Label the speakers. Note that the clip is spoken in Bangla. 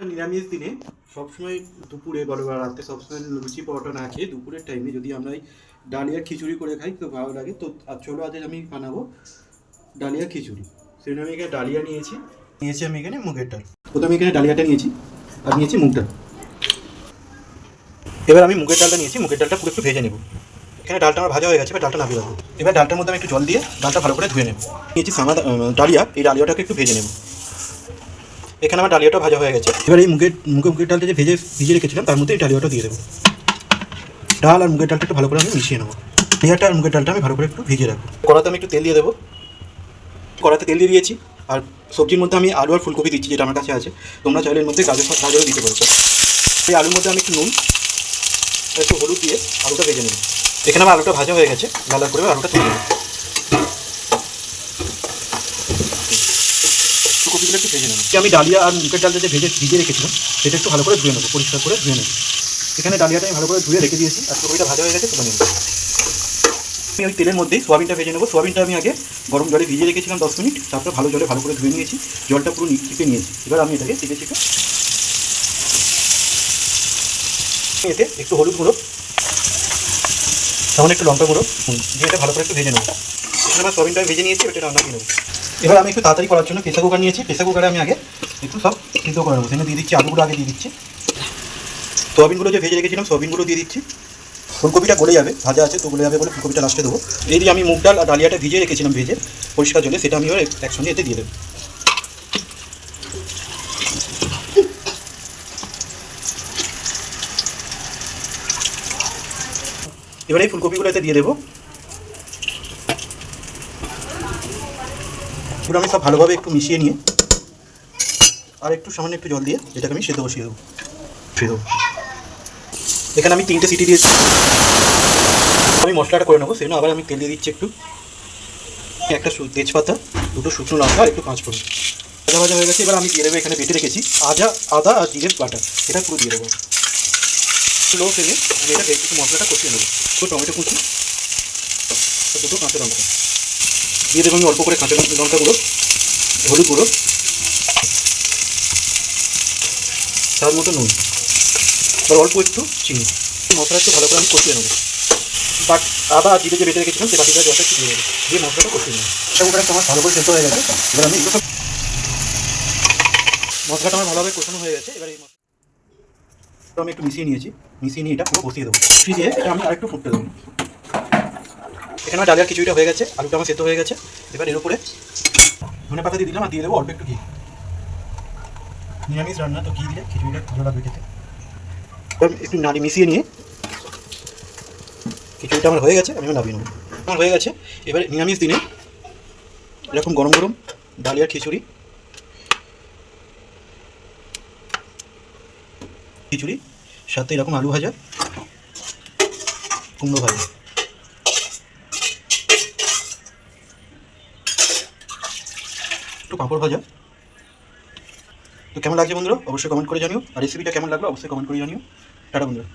Speaker 1: নিরামিষ দিনে সবসময় দুপুরে বলো বা রাতে সবসময় লুচি পরোটা না খেয়ে দুপুরের টাইমে যদি আমরা এই ডালিয়ার খিচুড়ি করে খাই তো ভালো লাগে। তো চলো আজ আমি বানাবো ডালিয়া খিচুড়ি। সেই জন্য আমি এখানে ডালিয়া নিয়েছি আমি এখানে মুগের ডাল। প্রথমে এখানে ডালিয়াটা নিয়েছি আর নিয়েছি মুগ ডাল। এবার আমি মুগের ডালটা নিয়েছি, মুগের ডালটা পুরো একটু ভেজে নেব। এখানে ডালটা আমার ভাজা হয়ে গেছে, এবার ডালটা নামিয়ে রাখবো। এবার ডালটার মধ্যে আমি একটু জল দিয়ে ডালটা ভালো করে ধুয়ে নেব। নিয়েছি সাদা ডালিয়া, এই ডালিয়াটাকে একটু ভেজে নেব। এখানে আমার ডালিয়াটা ভাজা হয়ে গেছে। এবার এই মুগের ডালটা যে ভিজে রেখেছিলাম তার মধ্যে এই ডালিয়াটা দিয়ে দেবো। ডাল আর মুগের ডালটা একটু ভালো করে আমি মিশিয়ে নেবো। ডালিয়াটা আর মুগের ডালটা আমি ভালো করে একটু ভিজিয়ে রাখবো। কড়াতে আমি একটু তেল দিয়ে দেবো। কড়াতে তেল দিয়ে দিয়েছি। আর সবজির মধ্যে আমি আলু আর ফুলকপি দিচ্ছি, যেটা আমার কাছে আছে। তোমরা চাইলে এর মধ্যে গাজরও দিতে পারো। সেই আলুর মধ্যে আমি একটু নুন আর একটু হলুদ দিয়ে আলুটা ভেজে নেব। এখানে আমার আলুটা ভাজা হয়ে গেছে, লাল করে আলুটা তুলে নেব। কপিগুলো একটু ভেজে নেব। আমি ডালিয়া আর মুগের ডালটা যে ভিজিয়ে রেখেছিলাম সেটা একটু ভালো করে ধুয়ে নেবো, পরিষ্কার করে ধুয়ে নেব। এখানে ডালিয়াটা আমি ভালো করে ধুয়ে রেখে দিয়েছি আর কপিটা ভাজা হয়ে গেছে, তুলে নেব। আমি ওই তেলের মধ্যেই সোয়াবিনটা ভেজে নেবো। সোয়াবিনটা আমি আগে গরম জলে ভিজিয়ে রেখেছিলাম 10 মিনিট, তারপরে ভালো জলে ভালো করে ধুয়ে নিয়েছি, জলটা পুরো চিপে নিয়েছি। এবার আমি এটাকে চিপে এতে একটু হলুদ গুঁড়ো, সামান্য একটু লঙ্কা গুঁড়ো দিয়ে এটা ভালো করে একটু ভেজে নেবো। এখানে আমার সোয়াবিনটা ভেজে নিয়েছি, এটা রান্না দিয়ে নেবো। এবার আমি একটু তাড়াতাড়ি করার জন্য প্রেসার কুকার নিয়েছি। প্রেসার কুকারে আমি আগে একটু সব সিদ্ধ করে নেবো। সেখানে দিয়ে দিচ্ছি আলুগুলো, আগে দিয়ে দিচ্ছি সোয়াবিনগুলো যে ভেজে রেখেছিলাম সোয়াবিনগুলো দিয়ে দিচ্ছি। ফুলকপিটা গলে যাবে, ভাজা আছে তো গলে যাবে বলে ফুলকপিটা লাস্টে দেবো। এই দিয়ে আমি মুগ ডাল আর ডালিয়াটা ভিজিয়ে রেখেছিলাম ভেজে পরিষ্কার জলে, সেটা আমি এবার একসঙ্গে এতে দিয়ে দেবো। এবার এই ফুলকপিগুলো এতে দিয়ে দেবো। পুরো আমি সব ভালোভাবে একটু মিশিয়ে নিয়ে আর একটু সামান্য একটু জল দিয়ে এটাকে আমি সেদ্ধ বসিয়ে দেবো। এখানে আমি 3টে সিটি দিয়েছি। আমি মশলাটা করে নেবো, সেজন্য আবার আমি তেল দিয়ে দিচ্ছি একটু। একটা তেজপাতা, 2টো শুকনো লঙ্কা, একটু পাঁচফোড়ন। ভাজা হয়ে গেছে। এবার আমি দিয়ে দেবো এখানে বেটে রেখেছি আদা আর জিরের বাটা, এটা পুরো দিয়ে দেবো। লো ফ্লেমে আমি এটা একটু মশলাটা কষিয়ে নেবো। তো টমেটো কুচি, 2টো কাঁচা লঙ্কা দিয়ে দেবো আমি অল্প করে, কাঁচা লঙ্কা গুঁড়ো, হলুদ গুঁড়ো, স্বাদ মতো নুন, আর অল্প একটু চিনি। মশলা একটু ভালো করে আমি কষিয়ে নেবো। বাট আদা আর জিরে যে বেটে রেখেছিলাম সে বাটিটা জলটা একটু দিয়ে দেবো, দিয়ে মশলাটা কষিয়ে নেবো। এটা উপরে আমার ভালো করে সেদ্ধ হয়ে গেছে। এবার আমি মশলাটা আমার ভালোভাবে কষানো হয়ে গেছে। এবার এই মশলাটা আমি একটু মিশিয়ে নিয়েছি, মিশিয়ে নিয়ে এটা পুরো বসিয়ে দেবো। দিয়ে এটা আমি আরেকটু ফুটতে দেবো। এখানে আমার ডালিয়ার খিচুড়িটা হয়ে গেছে, আলুটা আমার সেদ্ধ হয়ে গেছে। এবার এর উপরে ধনে পাতা দিয়ে দিলাম আর দিয়ে দেবো অল্প একটু ঘি। নিরামিষ রান্না তো ঘি দিলে খিচুড়িটা ভালো লাগবে খেতে। একটু নাড়ি মিশিয়ে নিয়ে খিচুড়িটা আমার হয়ে গেছে, আমি নামিয়ে নেবো। আমার হয়ে গেছে। এবার নিরামিষ দিনে এরকম গরম গরম ডালিয়ার খিচুড়ি সাথে এরকম আলু ভাজা, কুমড়ো ভাজা, একটু পাঁপড় ভাজা। তো কেমন লাগছে বন্ধুরা অবশ্যই কমেন্ট করে জানিও, আর রেসিপিটা কেমন লাগলো অবশ্যই কমেন্ট করে জানিও। টাটা বন্ধুরা।